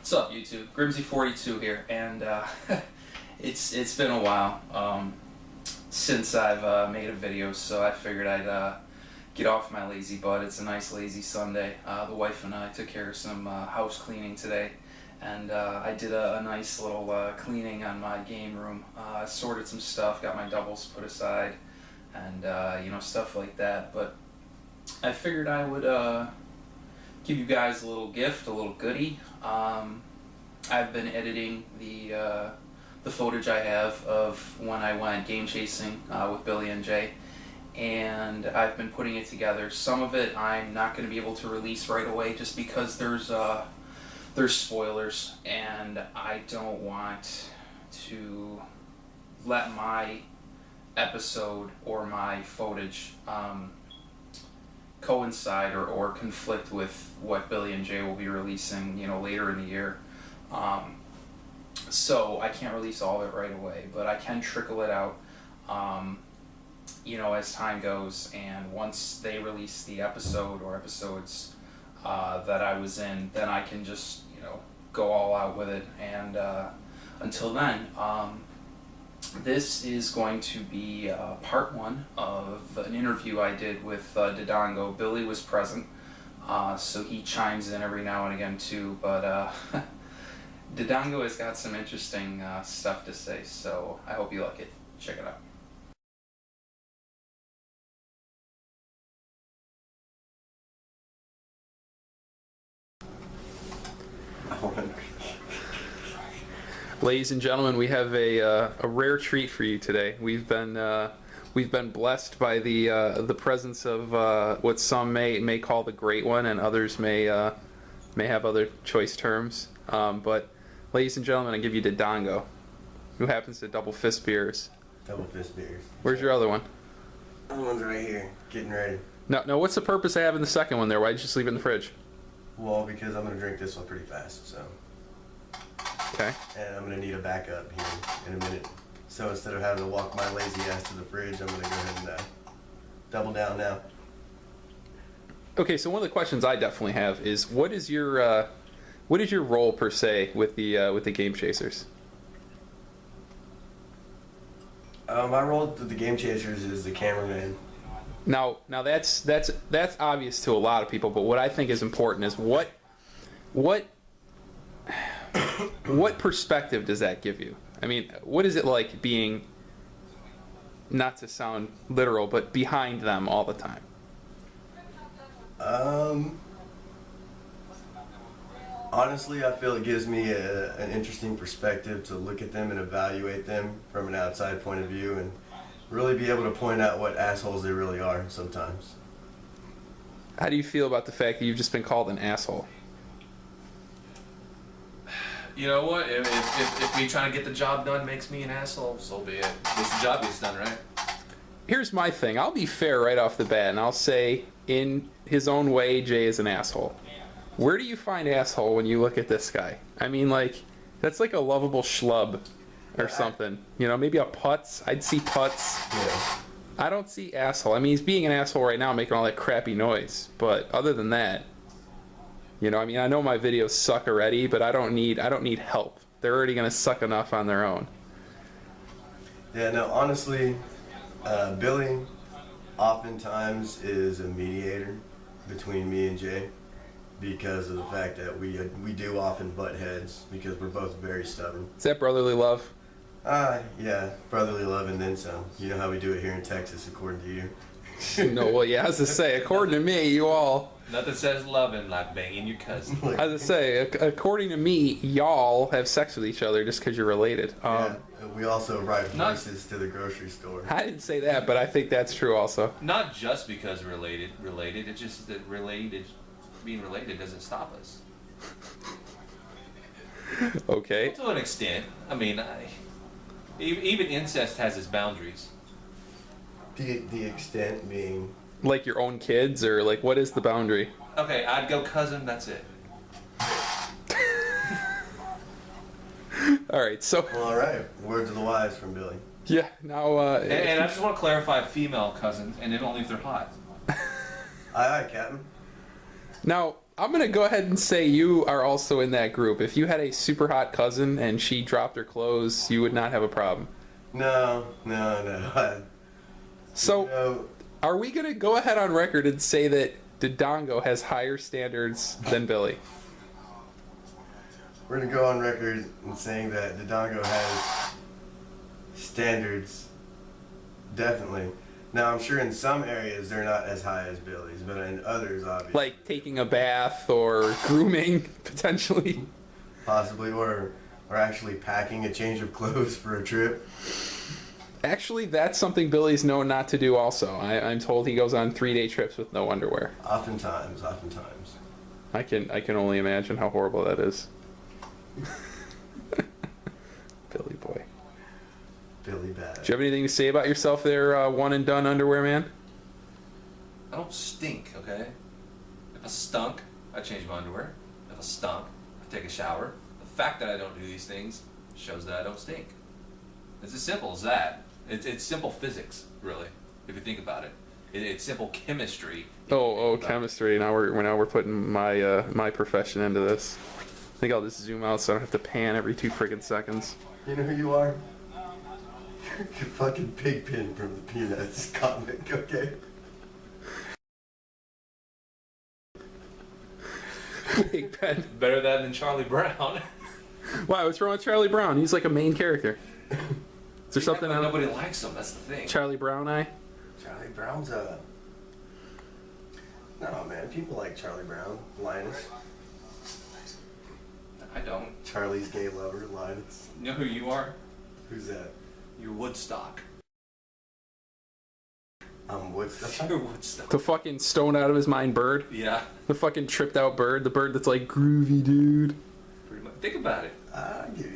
What's up, YouTube? Grimsy42 here, and it's been a while since I've made a video, so I figured I'd get off my lazy butt. It's a nice lazy Sunday. The wife and I took care of some house cleaning today, and I did a nice little cleaning on my game room. Sorted some stuff, got my doubles put aside, and you know, stuff like that. But I figured I would give you guys a little gift, a little goodie. I've been editing the footage I have of when I went game chasing with Billy and Jay, and I've been putting it together. Some of it I'm not going to be able to release right away just because there's spoilers, and I don't want to let my episode or my footage coincide or conflict with what Billy and Jay will be releasing, you know, later in the year. So I can't release all of it right away, but I can trickle it out, you know, as time goes. And once they release the episode or episodes that I was in, then I can just, you know, go all out with it. And until then, this is going to be part one of an interview I did with Dodongo. Billy was present, so he chimes in every now and again too, but Dodongo has got some interesting stuff to say, so I hope you like it. Check it out. Ladies and gentlemen, we have a rare treat for you today. We've been blessed by the presence of what some may call the Great One, and others may have other choice terms. But ladies and gentlemen, I give you Dodongo, who happens to double fist beers. Double fist beers. Where's your other one? Other one's right here, getting ready. No. What's the purpose of having the second one there? Why'd you just leave it in the fridge? Well, because I'm gonna drink this one pretty fast, so. Okay. And I'm gonna need a backup here in a minute. So instead of having to walk my lazy ass to the fridge, I'm gonna go ahead and double down now. Okay, so one of the questions I definitely have is what is your role per se with the Game Chasers? My role with the Game Chasers is the cameraman. Now that's obvious to a lot of people, but what I think is important is what perspective does that give you? I mean, what is it like being, not to sound literal, but behind them all the time? Honestly, I feel it gives me an interesting perspective to look at them and evaluate them from an outside point of view and really be able to point out what assholes they really are sometimes. How do you feel about the fact that you've just been called an asshole? You know what? If me trying to get the job done makes me an asshole, so be it. At least the job gets done, right? Here's my thing. I'll be fair right off the bat, and I'll say, in his own way, Jay is an asshole. Where do you find asshole when you look at this guy? I mean, like, that's like a lovable schlub or something. You know, maybe a putz. I'd see putz. Yeah. I don't see asshole. I mean, he's being an asshole right now, making all that crappy noise. But other than that, you know, I mean, I know my videos suck already, but I don't need help. They're already gonna suck enough on their own. Yeah, no, honestly, Billy oftentimes is a mediator between me and Jay because of the fact that we do often butt heads because we're both very stubborn. Is that brotherly love? Yeah, brotherly love and then some. You know how we do it here in Texas, according to you. No, well, yeah, I was to say, according to me, you all... Nothing says loving like banging your cousin. I was to say, according to me, y'all have sex with each other just because you're related. Yeah, we also ride horses to the grocery store. I didn't say that, but I think that's true also. Not just because related. It's just that being related doesn't stop us. Okay. To an extent. I mean, even incest has its boundaries. The extent being... Like your own kids, or like what is the boundary? Okay, I'd go cousin, that's it. Alright, so... Well, alright. Words of the wise from Billy. Yeah, now... and I just want to clarify female cousins, and then only if they're hot. Aye, aye, Captain. Now, I'm gonna go ahead and say you are also in that group. If you had a super hot cousin and she dropped her clothes, you would not have a problem. No. So, You know, are we gonna go ahead on record and say that Dodongo has higher standards than Billy? we're gonna go on record in saying that Dodongo has standards, definitely. Now, I'm sure in some areas they're not as high as Billy's, but in others, obviously. Like taking a bath or grooming, potentially. Possibly, or actually packing a change of clothes for a trip. Actually, that's something Billy's known not to do also. I'm told he goes on 3-day trips with no underwear. Oftentimes. I can only imagine how horrible that is. Billy boy. Billy bad. Do you have anything to say about yourself there, one and done underwear man? I don't stink, okay? If I stunk, I change my underwear. If I stunk, I take a shower. The fact that I don't do these things shows that I don't stink. It's as simple as that. It's simple physics, really, if you think about it. It's simple chemistry. Chemistry. Now we're putting my profession into this. I think I'll just zoom out so I don't have to pan every 2 friggin' seconds. You know who you are? You're fucking Pigpen from the Peanuts comic, okay? Big Ben. Better that than Charlie Brown. Wow, what's wrong with Charlie Brown? He's like a main character. Is there something Like on nobody likes him, that's the thing. Charlie Brown eye? Charlie Brown's a... No, man, people like Charlie Brown. Linus. I don't. Charlie's gay lover, Linus. You know who you are? Who's that? You're Woodstock. I'm Woodstock. You're Woodstock. The fucking stoned out of his mind bird? Yeah, The fucking tripped out bird? The bird that's like, groovy dude. pretty much. Think about it. I get